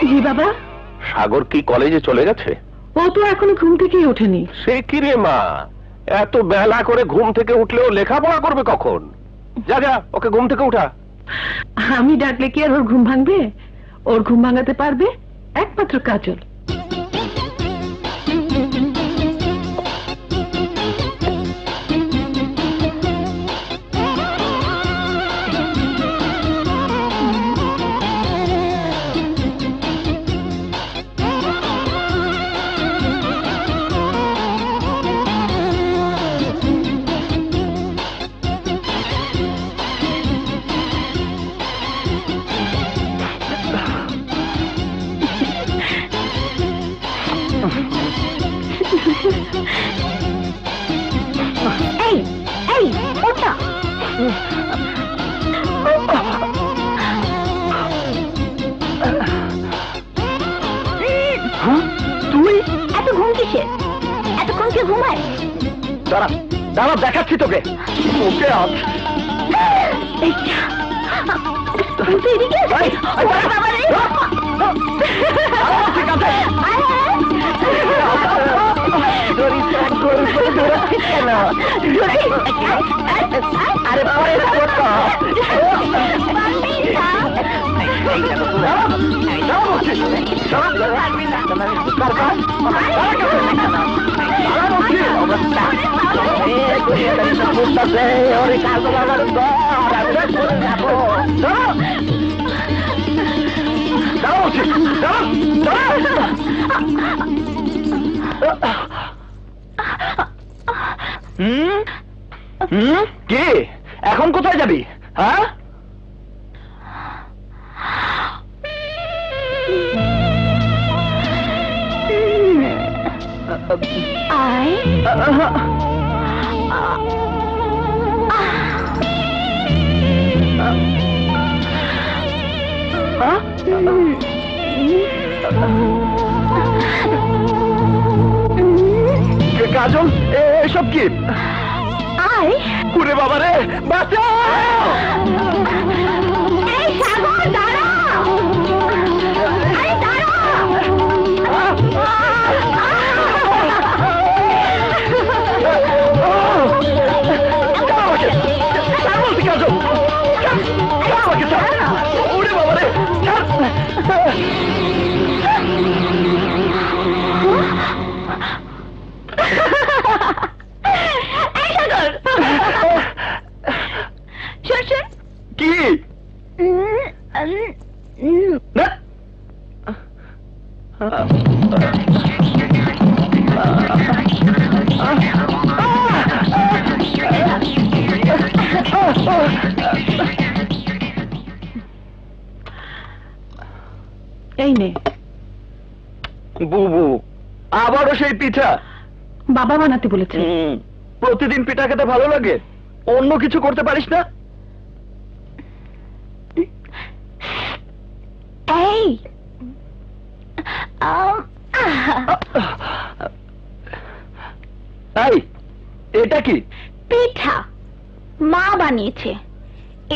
জি বাবা। সাগর কি কলেজে চলে গেছে? ও তো এখনো ঘুম থেকেই ওঠেনি। সে কি রে মা, এত বেলা করে ঘুম থেকে উঠলেও লেখাপড়া করবে কখন? যা যা, ওকে ঘুম থেকে উঠা। আমি ডাকলে কি আর ওর ঘুম ভাঙবে? ওর ঘুম ভাঙাতে পারবে একমাত্র কাজল। তুই এত ঘুম কিসের? এতক্ষণ কে ঘুমায়? দাঁড়া দাঁড়া, দেখাচ্ছি তোকে। ওকে আরে কে এখন কোথায় যাবি? হ্যাঁ, কাজল এসব কি? আয় ওরে বাবা রে, বাঁচাও! এই সাগর দাঁড়াও! আরে দাঁড়াও! ওরে বাবা রে, কি? এই নে। বুবু, আবারও সেই পিঠা? বাবা বানাতে বলেছে। প্রতিদিন পিঠা খেতে ভালো লাগে, অন্য কিছু করতে পারিস না? এই এটা কি? পিঠা মা বানিয়েছে।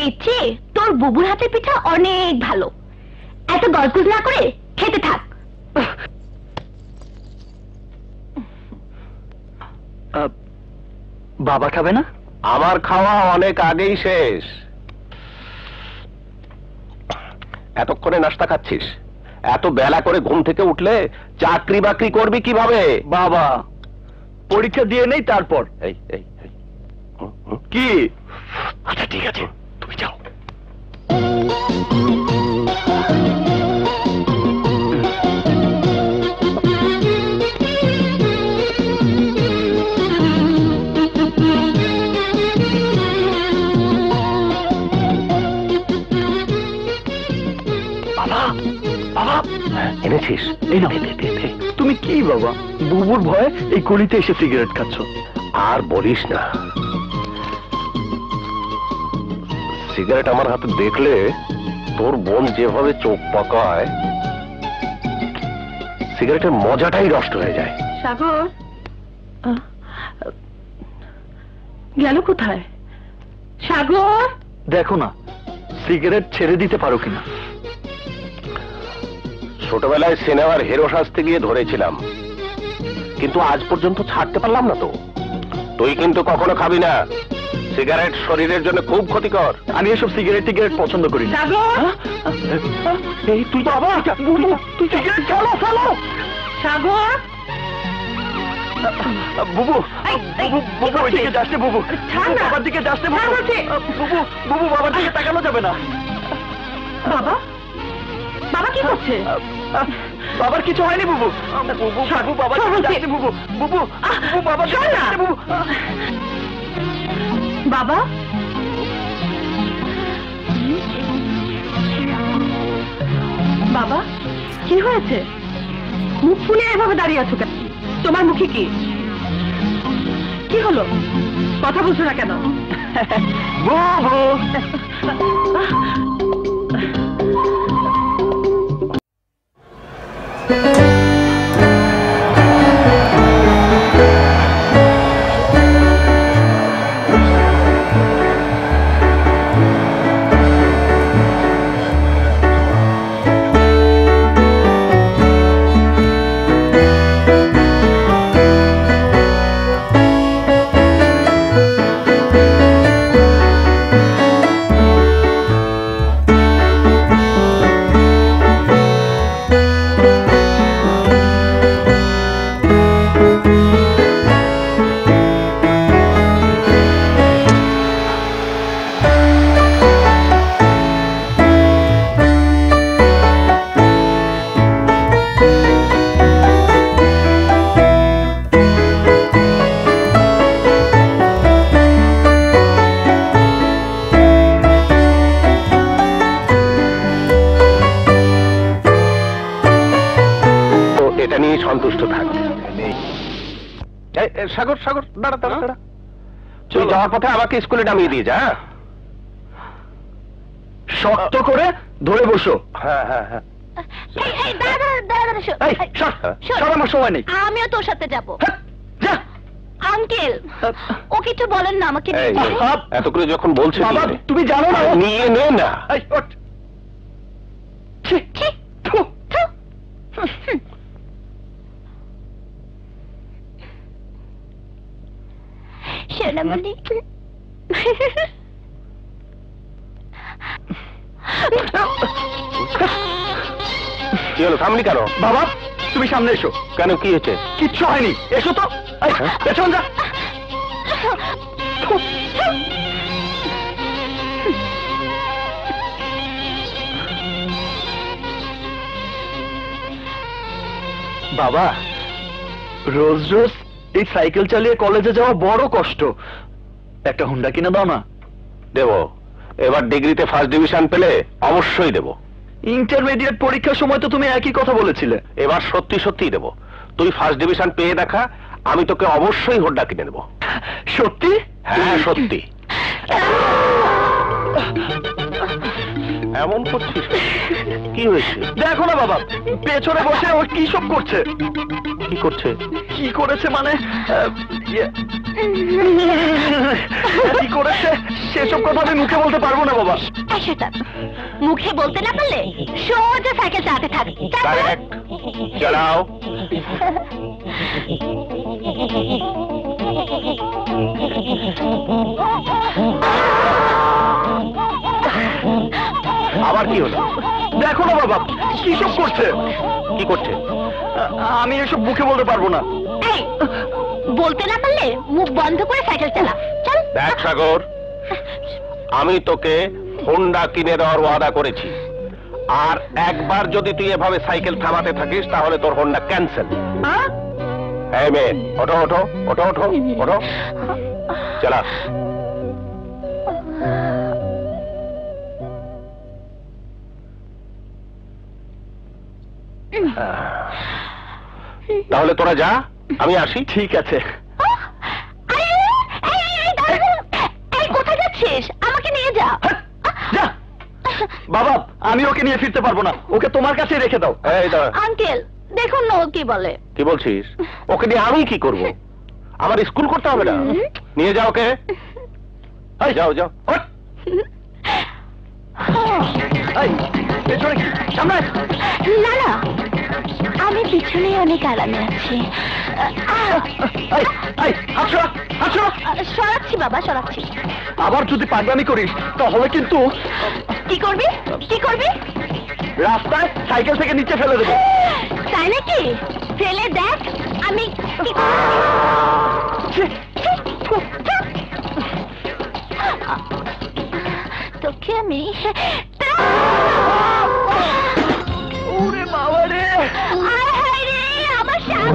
এর চেয়ে তোর বুবুর হাতের পিঠা অনেক ভালো। এত গজগজ না করে খেতে থাক। বাবা খাবে না? আমার খাওয়া অনেক আগেই শেষ। এতক্ষণে নাস্তা খাচ্ছিস? এত বেলা করে ঘুম থেকে উঠলে চাকরি বাকরি করবি কিভাবে? বাবা, পরীক্ষা দিয়ে নেই তারপর। এই এই কি? আচ্ছা ঠিক আছে, তুমি যাও। এনেছিস? তুমি কি বাবা, বুবুর ভয়ে এই গলিতে এসে সিগারেট খাচ্ছ? আর বলিস না, সিগারেট আমার হাতে দেখলে তোর বোন যেভাবে চোখ পাকায়, সিগারেটের মজাটাই নষ্ট হয়ে যায়। সাগর গেল কোথায়? সাগর, দেখো না সিগারেট ছেড়ে দিতে পারো কিনা। ছোটবেলায় সিনেমার হিরো সাজতে গিয়ে ধরেছিলাম, কিন্তু আজ পর্যন্ত ছাড়তে পারলাম না তো। তুই কিন্তু কখনো খাবি না, সিগারেট শরীরের জন্য খুব ক্ষতিকর। আমি এসব সিগারেট টিগারেট পছন্দ করি না। এই তুই বাবা, তুই সিগারেট ফেলো ফেলো। সাগর, বুবু, বুবু ওই দিকে যাচ্ছে, বুবু বাবার দিকে যাচ্ছে, বুবু বুবু বাবার দিকে তাকানো যাবে না। বাবা, বাবা কি করছে? বাবার কিছু হয়নি বুবু, বুবু বাবার দিকে যাচ্ছে, বুবু বুবু বুবু বাবার দিকে যাচ্ছে, বুবু। বাবা, বাবা কি হয়েছে? মুখ ফুলে এভাবে দাঁড়িয়ে আছো কেন? তোমার মুখে কি কি হলো? কথা বলছো না কেন? বুবু সন্তুষ্ট থাক। সাগর সাগর দাঁড়া দাঁড়া দাঁড়া, তুই যাওয়ার পথে আমাকে স্কুলে নামিয়ে দিয়ে যা। শক্ত করে ধরে বসো। হ্যাঁ হ্যাঁ হ্যাঁ, আমার সময় নেই। আমিও তোর সাথে যাবো। যা। আঙ্কেল, ও কিছু বলেন না আমাকে। এত করে যখন বলছে বাবা, তুমি জানো না, নিয়ে নে না। সোনামণি, কি হলো, থামলি কেন? বাবা তুমি সামনে এসো। কেন, কি হয়েছে? কিচ্ছু হয়নি, এসো তো। পেছন যা। বাবা, রোজ রোজ এই সাইকেল চালিয়ে কলেজে যাওয়া বড় কষ্ট, একটা হুন্ডা কিনে দাও না। দেব, এবার ডিগ্রিতে ফার্স্ট ডিভিশন পেলে অবশ্যই দেব। ইন্টারমিডিয়েট পরীক্ষার সময় তো তুমি একই কথা বলেছিলে। এবার সত্যি সত্যি দেব। তুই ফার্স্ট ডিভিশন পেয়ে দেখা, আমি তোকে অবশ্যই হোন্ডা কিনে দেবো। সত্যি? হ্যাঁ সত্যি। এমন করছিস, কি হয়েছে? দেখো না বাবা, পেছনে বসে ও কি সব করছে। কি করছে? কি করেছে মানে কি করেছে সেসব কথা আমি মুখে বলতে পারবো না বাবা। মুখে বলতে না পারলে সোজা সাইকেল চালাতে থাক। চালাও। আবার কি হলো? দেখো না বাবা, কি সব করছে। কি করছে? আমি এসব মুখে বলতে পারবো না। এই, বলতে না পারলে মুখ বন্ধ করে সাইকেল চালা। চল। দেখ সাগর, আমি তোকে হোন্ডা কিনে দেওয়ার ওয়াদা করেছি, আর একবার যদি তুই এভাবে সাইকেল থামাতে থাকিস তাহলে তোর হোন্ডা ক্যান্সেল। এই মেয়ে, ওঠো ওঠো ওঠো ওঠো ওঠো, চলা। তাহলে তোরা যা, আমি আসি। ঠিক আছে। কোথায় যাচ্ছিস? আমাকে নিয়ে যা। যা বাবা, আমি ওকে নিয়ে ফিরতে পারবো না, ওকে তোমার কাছে রেখে দাও। এই দাঁড়া। আঙ্কেল দেখুন না ও কি বলে। কি বলছিস? ওকে নিয়ে আমি কি করব? আমার স্কুল করতে হবে না? নিয়ে যাও ওকে। যাও যাও। সামনে না না, আমি পিছনে অনেক আরামে আছি। সরাচ্ছি বাবা, সরাচ্ছি। আবার যদি পাগলামি করিস তাহলে কিন্তু কি করবি, কি করবি? রাস্তায় সাইকেল থেকে নিচে ফেলে দেবো। তাই নাকি? ফেলে দেখ আমি কি তোকে আমি। ওরে বাবা রে, আয় হায় রে, আমার সাপ।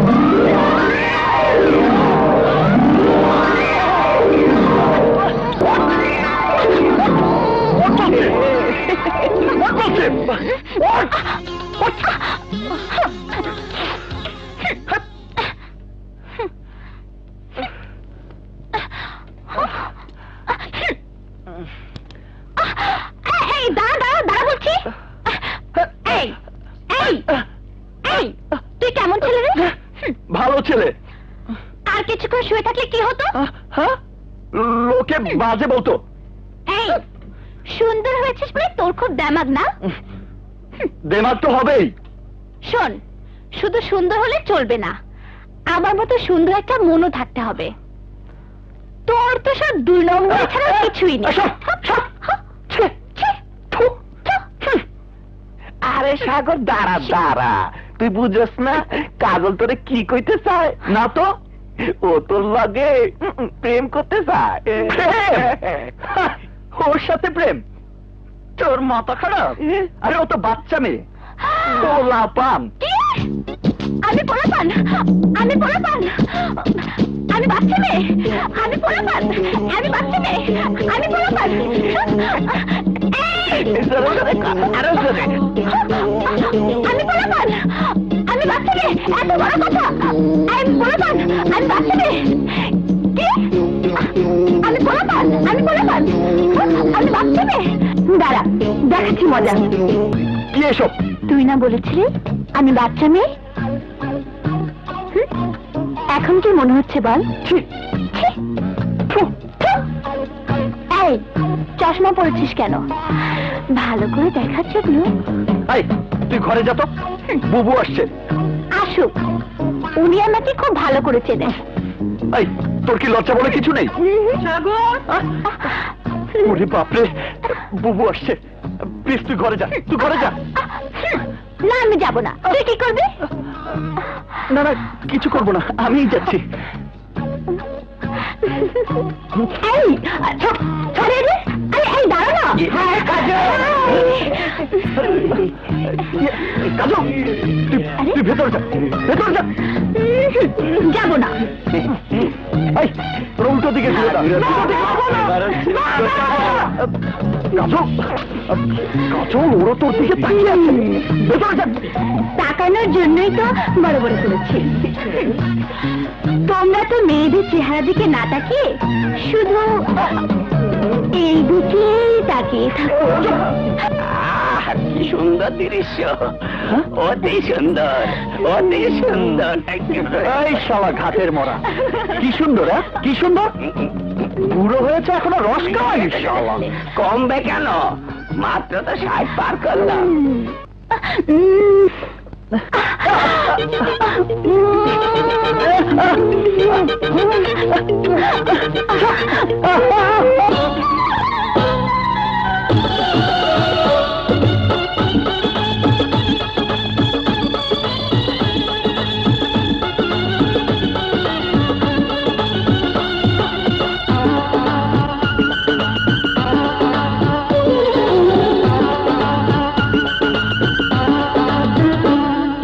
তুই কেমন ছেলে রে? ভালো ছেলে। আর কিছুক্ষণ শুয়ে থাকলে কি হতো? হ্যাঁ, লোকে বাজে বলতো। এই সুন্দর হয়েছিস বলে তোর খুব দেমাগ না? দেমাগ তো হবেই। শোন, শুধু সুন্দর হলে চলবে না, আমার মতো সুন্দর একটা মনও থাকতে হবে। তোর তো সব 2 নম্বর ছাড়া কিছুই নেই। আরে সাগর, দাঁড়া দাঁড়া, তুই বুঝস না কাজল তোরে কি কইতে চায়? না তো, ও তোর লাগে প্রেম করতে চায়। ওর সাথে প্রেম? তোর মাথা খারাপ? আরে ও তো বাচ্চা মেয়ে, পোলা পান। আমি পোলাপান? আমি পোলাপান? আমি বাচ্চা মেয়ে? আমি পোলাপান? আমি বাচ্চা মেয়ে? আমি পোলাপান? আমি পোলাপান? আমি বাচ্চা মেয়ে? এত বড় কথা! আমি পোলাপান? আমি বাচ্চা মেয়ে? কি? আমি পোলাপান? আমি পোলাপান? আমি বাচ্চা মেয়ে? দাঁড়া, দেখাচ্ছি মজা। কি এসব? তুই না বলেছিলি আমি বাচ্চা মেয়ে? এখন কি মনে হচ্ছে বল? এই চশমা পরেছিস কেন? ভালো করে দেখার জন্য। তুই ঘরে যা তো, বুবু আসছে। আসুক, উনি আমাকে খুব ভালো করে চেনে। তোর কি লজ্জা বলে কিছু নেই? ওরে বাপরে, বুবু আসছে। প্লিজ তুই ঘরে যা, তুই ঘরে যা। না, আমি যাব না। তুই কি করবি? না না, কিছু করবো না, আমিই যাচ্ছি। এই দাঁড়া না। তুই ভেতরে যা, ভেতরে যা। যাব না। উল্টো দিকে ঘুরে যা। কাজল, ওরা তোর দিকে তাকিয়ে আছে। ভেতরে যা। তাকানোর জন্যই তো বড় বড় করেছি। তোমরা তো মেয়েদের চেহারা দিকে না তাকিয়ে শুধু এই দিকেই তাকিয়ে থাকো। কি সুন্দর দৃশ্য, অতি সুন্দর, অতি সুন্দর। এই শালা ঘাটের মরা, কি সুন্দর! কি সুন্দর! বুড়ো হয়েছে এখনো রস খাওয়াই। শালা কমবে কেন? মাত্র তো 60 পার করলাম।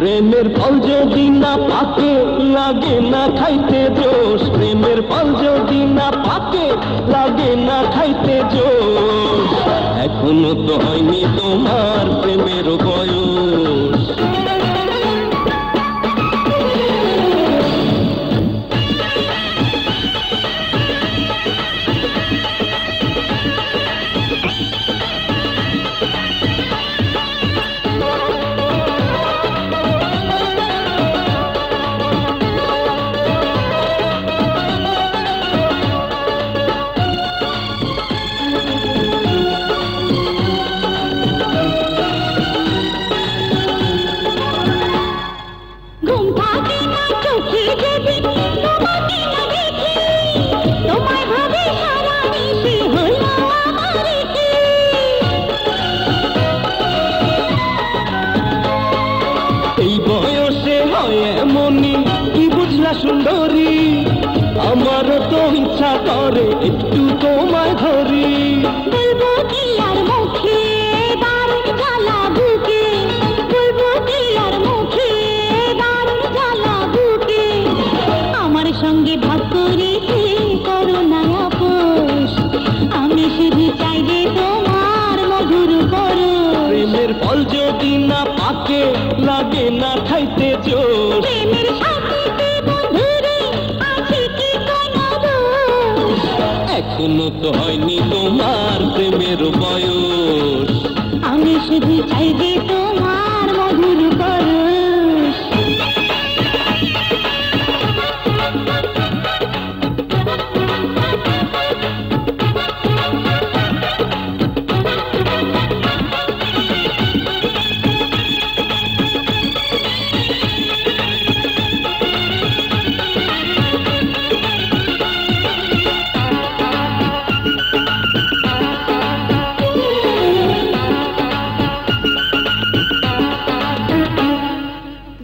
প্রেমের ফল যদি না পাকে লাগে না খাইতে জোশ। প্রেমের ফল যদি না পাকে লাগে না খাইতে জোশ। এখনো তো হয়নি তোমার প্রেমের বয়স। জানি তোমার প্রেমের বয়স। আমি শুধু চাই যে তোমার মধুর পরশ।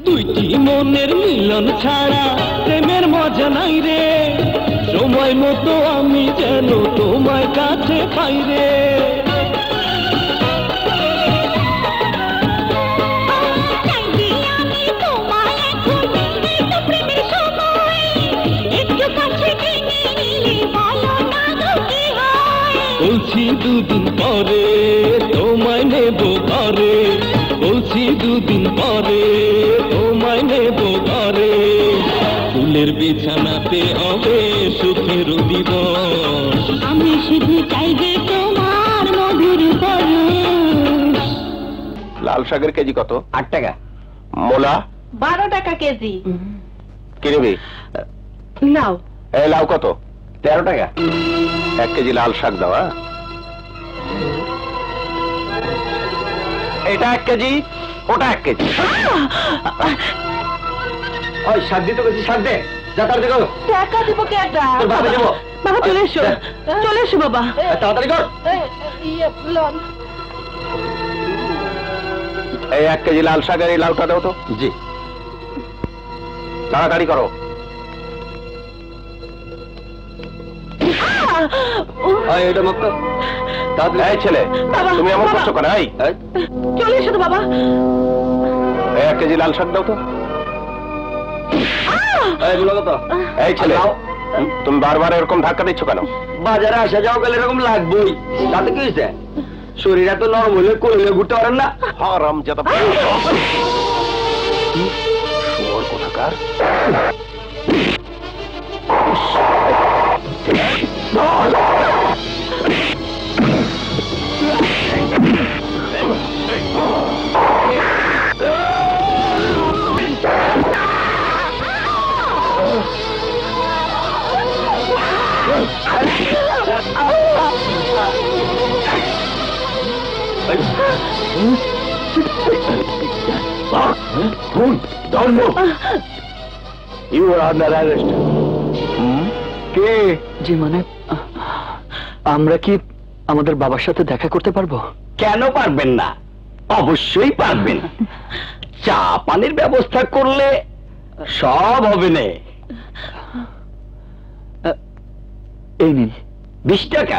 দুইটি মনের মিলন ছাড়া প্রেমের মজা নাই রে, সময় মতো আমি যেন তোমার কাছে পাই রে। বলছি দুদিন পরে তোমায় নেব ঘরে, বলছি দুদিন পরে তোমায় নেব ঘরে। ফুলের বিছানাতে হবে সুখের দিবস। আমি শুধু চাই যে তোমার মধুর পরশ। লাল শাকের কেজি কত? 8 টাকা। মোলা 12 টাকা কেজি। কি নিবি? নাও। এই লাউ কত? 13 টাকা। 1 কেজি লাল শাক দাও। এটা 1 কেজি, ওটা 1 কেজি। ওই শাক দিতে গেছি, শাক দে, যা তাড়াতাড়ি কর। টাকা দিব কেটা? তোর বাবা দেবো। বাবা চলে এসো, চলে এসো বাবা। তাড়াতাড়ি কর। এই 1 কেজি লাল শাকের এই লাউটা দাও তো। জি। তাড়াতাড়ি করো। এটা মাত্র তাড়াতাড়ি। এই ছেলে, বাবা, তুমি এমন বাবা। করছো কেন? এই চলে এসো তো বাবা। 1 কেজি লাল শাক দাও তো। এগুলো কত? এই ছেলে, লাউ। তুমি বারবার এরকম ধাক্কা দিচ্ছ কেন? বাজারে আসা যাও গেলে এরকম লাগবেই, তাতে কি হয়েছে? শরীর এত নরম হলে করলে ঘুরতে পারেন না। হারাম জাদা শুয়োর কোথাকার। You are under arrest. কে? জি মানে আমরা কি আমাদের বাবার সাথে দেখা করতে পারবো? কেন পারবেন না? অবশ্যই পারবেন। চা পানির ব্যবস্থা করলে সব হবে না। এই নিন। 20 টাকা?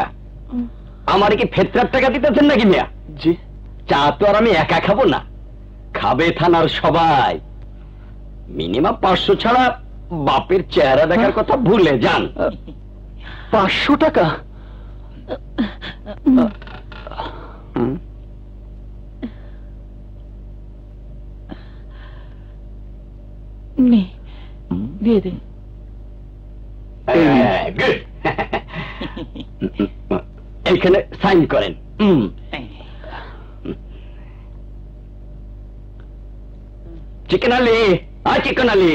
আমার কি ফেতরার টাকা দিতেছেন নাকি মিয়া? জি। চা তো আর আমি একা খাবো না, খাবে থানার সবাই। মিনিমাম 500 ছাড়া বাপের চেহারা দেখার কথা ভুলে যান। 500 টাকা? নে, দিয়ে দে। Good. এইখানে সাইন করেন। চিকেন আলী, চিকেন আলী,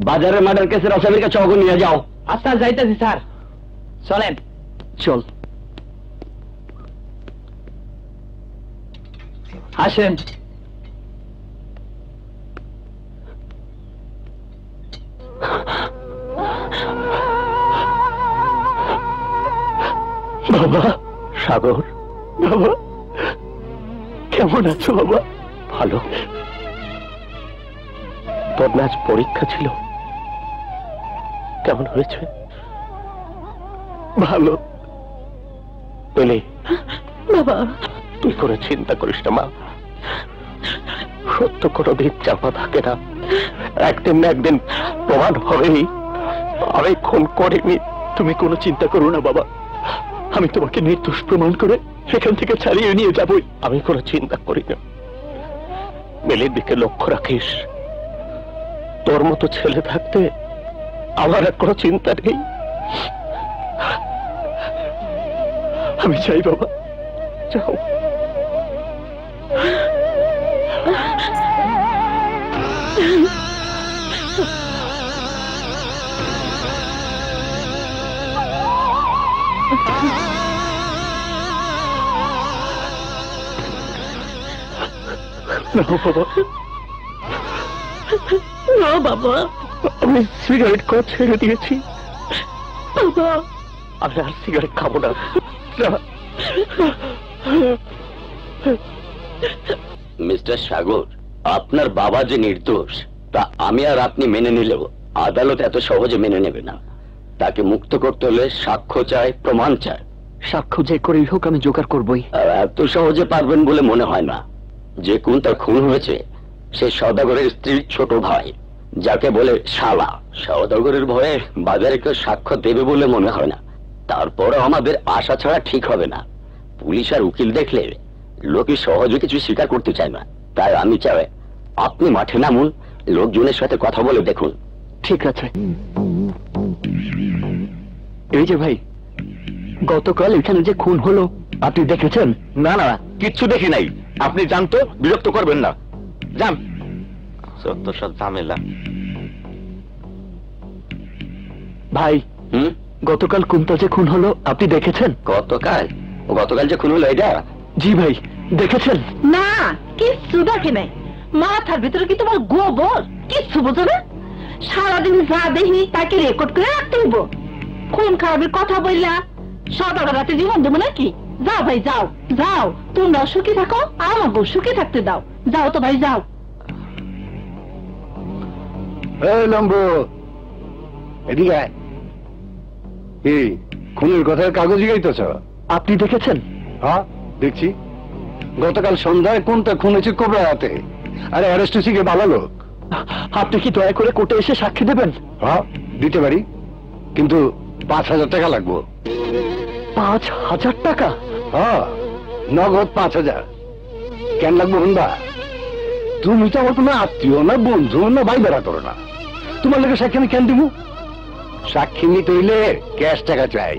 বাজারের মার্ডার কেসের আসামির কাছে অগো নিয়ে যাও। আচ্ছা যাইতেছি স্যার, চলেন। চল। আসেন। বাবা। সাগর, বাবা কেমন আছো বাবা? ভালো। তোর আজ পরীক্ষা ছিল, কেমন হয়েছে? ভালো। পেলে বাবা, তুই করে চিন্তা করিস না মা, সত্য কোনোদিন চাপা থাকে না, একদিন না একদিন প্রমাণ হবেই আমি খুন করিনি। তুমি কোনো চিন্তা করো না বাবা, আমি তোমাকে নির্দোষ প্রমাণ করে সেখান থেকে ছাড়িয়ে নিয়ে যাবই। আমি কোনো চিন্তা করি না। মেলের দিকে লক্ষ্য রাখিস। তোর মতো ছেলে থাকতে আমার আর কোনো চিন্তা নেই। আমি চাই বাবা, যাও। না বাবা, আমি সিগারেট খাওয়া ছেড়ে দিয়েছি বাবা। আমি আর সিগারেট খাবো না। মিস্টার সাগর, আপনার বাবা যে নির্দোষ তা আমি আর আপনি মেনে নিলেও আদালত এত সহজে মেনে নেবে না। তাকে মুক্ত করতে হলে সাক্ষ্য চাই, প্রমাণ চাই। সাক্ষ্য যে করেই হোক আমি জোগাড় করবই। আর এত সহজে পারবেন বলে মনে হয় না। যে কোন তার খুন হয়েছে সে সওদাগরের স্ত্রীর ছোট ভাই, যাকে বলে শালা। সওদাগরের ভয়ে বাজারে কেউ সাক্ষ্য দেবে বলে মনে হয় না। তারপরও আমাদের আশা ছাড়া ঠিক হবে না। পুলিশ আর উকিল দেখলে লোকে সহজে কিছু স্বীকার করতে চায় না। তাই আমি চাই আপনি মাঠে নামুন, লোকজনের সাথে কথা বলে দেখুন। ঠিক আছে। এই যে ভাই, গতকাল এখানে যে খুন হলো আপনি দেখেছেন? না না, কিচ্ছু দেখি নাই। আপনি জানতো, বিরক্ত করবেন না, যান। সত্য সব ঝামেলা। ভাই, গতকাল কোনটা যে খুন হলো আপনি দেখেছেন? গতকাল যে খুন হলো এটা? জি ভাই, দেখেছেন? না, কিচ্ছু দেখে নাই। মাথার ভিতরে কি তোমার গোবর? কিচ্ছু বোঝো না? সারাদিন যা দেখি তাকে রেকর্ড করে রাখতে হইব। খুন খারাপের কথা বললা সকাল রাতে জীবন দেবো নাকি? যাও ভাই, যাও যাও, তোমরা সুখী থাকো, আমাকেও সুখী থাকতে দাও। যাও তো ভাই, যাও। লম্বু, এদিকে আয়। এই খুনের কথার কাগজ গাইতেছ? আপনি দেখেছেন? হ্যাঁ দেখছি। গতকাল সন্ধ্যায় কোনটা খুন হয়েছে কোবরা হাতে। আরে অ্যারেস্ট হয়েছে কি ভালো লোক। আপনি কি দয়া করে কোর্টে এসে সাক্ষী দেবেন? হ্যাঁ দিতে পারি, কিন্তু 5,000 টাকা লাগবো। 5,000 টাকা? হ্যাঁ, নগদ 5,000। কেন লাগবো শুনবা? তুমি তো আমার কোনো আত্মীয় না, বন্ধু না, ভাই বেড়া করো না। তোমার লোকের সাক্ষী আমি কেন দিব? সাক্ষী নিতে হইলে ক্যাশ টাকা চাই।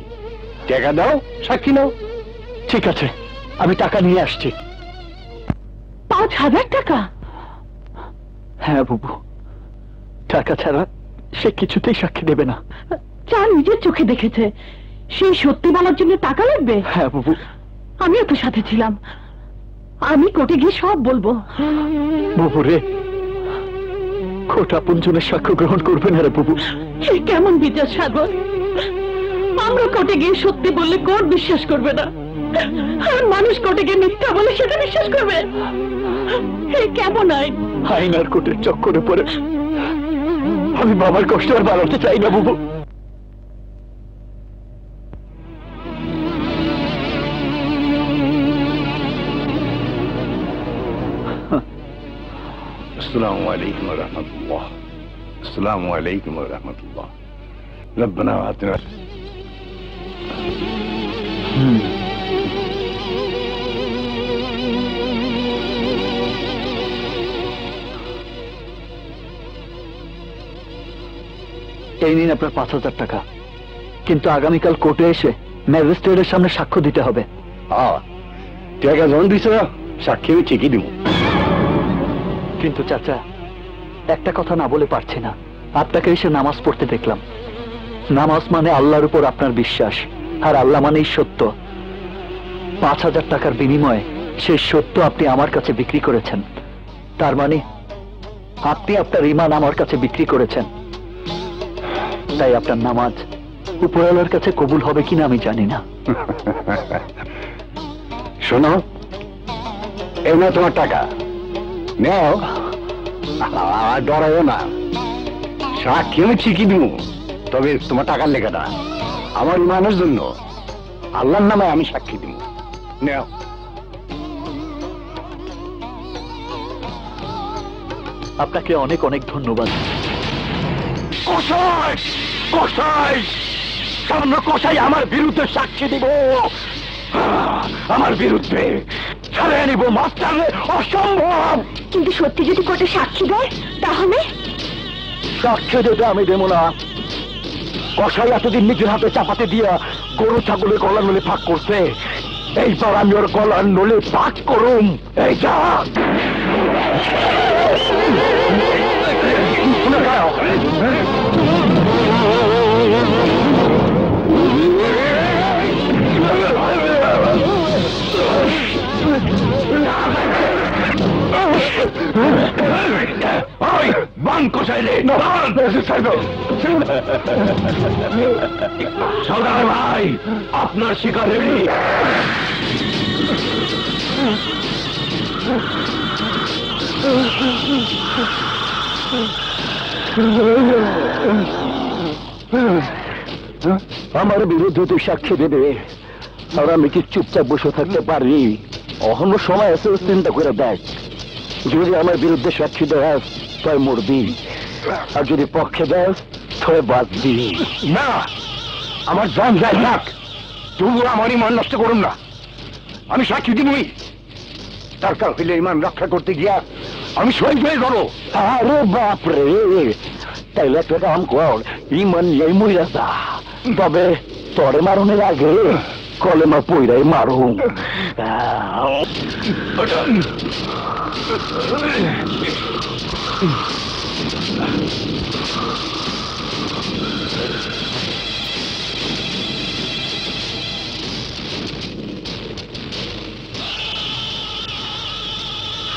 টাকা দাও, সাক্ষী নাও। ঠিক আছে, আমি টাকা নিয়ে আসছি। 5,000 টাকা? হ্যাঁ বুবু, টাকা ছাড়া সে কিছুতেই সাক্ষী দেবে না। যা নিজের চোখে দেখেছে সেই সত্যি বলার জন্য টাকা লাগবে? হ্যাঁ বুবু। আমিও তো সাথে ছিলাম, আমি কোর্টে গিয়ে সব বলবো। বুবু রে, কোর্ট আপনজনের সাক্ষ্য গ্রহণ করবে না রে বুবু। সে কেমন বিচার সাগর? আমরা কোর্টে গিয়ে সত্যি বললে কোর্ট বিশ্বাস করবে না, আর মানুষ কোর্টে গিয়ে মিথ্যা বলে সেটা বিশ্বাস করবে। এই কেমন আইন? আইন আর কোর্টের চক্করে পড়ে আমি বাবার কষ্ট আর বাড়াতে চাই না বুবু। السلام عليكم ورحمة الله. السلام عليكم ورحمة الله. ربنا آتنا. এই নিন আপনার 5,000 টাকা, কিন্তু আগামীকাল কোর্টে এসে ম্যাজিস্ট্রেটের সামনে সাক্ষ্য দিতে হবে। হ্যাঁ, টাকা যখন দিছ সাক্ষী আমি ঠিকই দিব। কিন্তু চাচা, একটা কথা না বলে পারছি না। আপনাকে এসে নামাজ পড়তে দেখলাম। নামাজ মানে আল্লাহর উপর আপনার বিশ্বাস, আর আল্লাহ মানেই সত্য। 5,000 টাকার বিনিময়ে সেই সত্য আপনি আমার কাছে বিক্রি করেছেন। তার মানে আপনি আপনার ঈমান আমার কাছে বিক্রি করেছেন। তাই আপনার নামাজ উপরওয়ালার কাছে কবুল হবে কিনা আমি জানি না। শোনো, এই না তোমার টাকা, নেও, আর ডরাইও না। সাক্ষী আমি ঠিকই দিব, তবে তোমার টাকার লেখাটা আমার ইমানের জন্য, আল্লাহর নামে আমি সাক্ষী দিব। নেও। আপনাকে অনেক অনেক ধন্যবাদ। কসাই, কসাই, সামনে কসাই আমার বিরুদ্ধে সাক্ষী দিব, আমার বিরুদ্ধে ছাড়িয়ে নিব মাস্টার। অসম্ভব। কিন্তু সত্যি যদি কোর্টে সাক্ষী দেয় তাহলে? সাক্ষী দিতে আমি দেব না। কসাই এতদিন নিজের হাতে চাপাতে দিয়া গরু ছাগলের গলার নলে ফাঁক করছে, এইবার আমি ওর গলার নলে ফাঁক করুম। এই যা বান কষাইলে সর্দার ভাই, আপনার শিকার রেডি। আমার বিরুদ্ধে তুই সাক্ষী দেবে, আর আমি কি চুপচাপ বসে থাকতে পারি? অহন্য সময় আছে, চিন্তা করে দেখ। যদি আমার বিরুদ্ধে সাক্ষী দেয় তয় মরবি, আর যদি পক্ষে দেয় তয় বাঁচবি। না, আমার জান যায় থাক, তবু আমার ইমান নষ্ট করুন না। আমি সাক্ষী দিবই, দরকার হইলে ইমান রক্ষা করতে গিয়া আমি শহীদ হয়ে যাবো। আরে বাপরে, তাইলে একটা কাম কর, ইমান নিয়ে মরিয়া যা। তবে তরে মারণের আগে কলেমা পইরাই মারুম।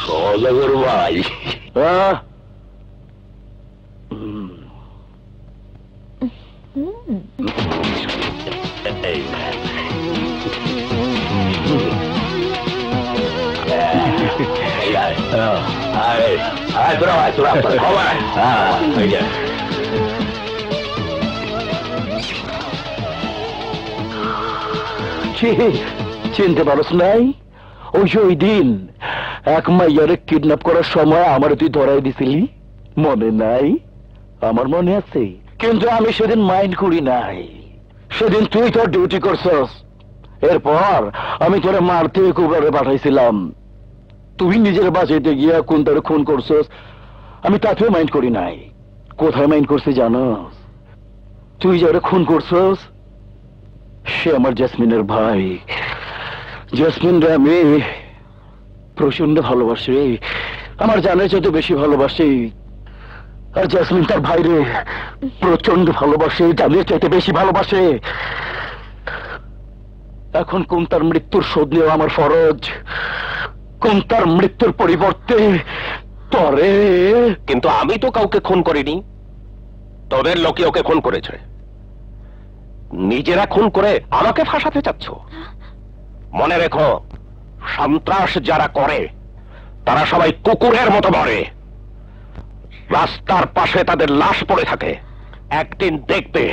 সদাগর ভাই, চিনতে পারস নাই? ওই দিন এক মাইয়ারে কিডন্যাপ করার সময় আমার তুই ধরাই দিছিলি, মনে নাই? আমার মনে আছে, কিন্তু আমি সেদিন মাইন্ড করি নাই। সেদিন তুই তোর ডিউটি করছস, এরপর আমি তোরে মারতে কুবরে পাঠাইছিলাম। তুই নিজের বাঁচাইতে গিয়া কোন তোরে খুন করছস, আমি তাতেও মাইন্ড করি নাই। কোথায় মাইন্ড করছি জানস? তুই যারা খুন করছস সে আমার জেসমিনের ভাই। জেসমিন রে আমি প্রচন্ড ভালোবাসি, আমার জানের চাইতে বেশি ভালোবাসি। আর জেসমিন তার ভাইরে প্রচন্ড ভালোবাসে, জানের চাইতে বেশি ভালোবাসে। এখন কোন তার মৃত্যুর শোধ নেওয়া আমার ফরজ, কোন তার মৃত্যুর পরিবর্তে তরে। কিন্তু আমি তো কাউকে খুন করিনি, তোদের লোকে ওকে খুন করেছে। নিজেরা খুন করে আমাকে ফাঁসাতে চাচ্ছ। মনে রেখো, সন্ত্রাস যারা করে তারা সবাই কুকুরের মতো মরে। রাস্তার পাশে তাদের লাশ পড়ে থাকে, একদিন দেখবে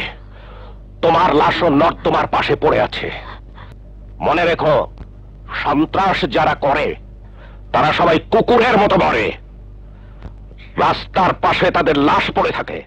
তোমার লাশও নর্দমার পাশে পড়ে আছে। মনে রেখো, সন্ত্রাস যারা করে তারা সবাই কুকুরের মতো মরে। রাস্তার পাশে তাদের লাশ পড়ে থাকে।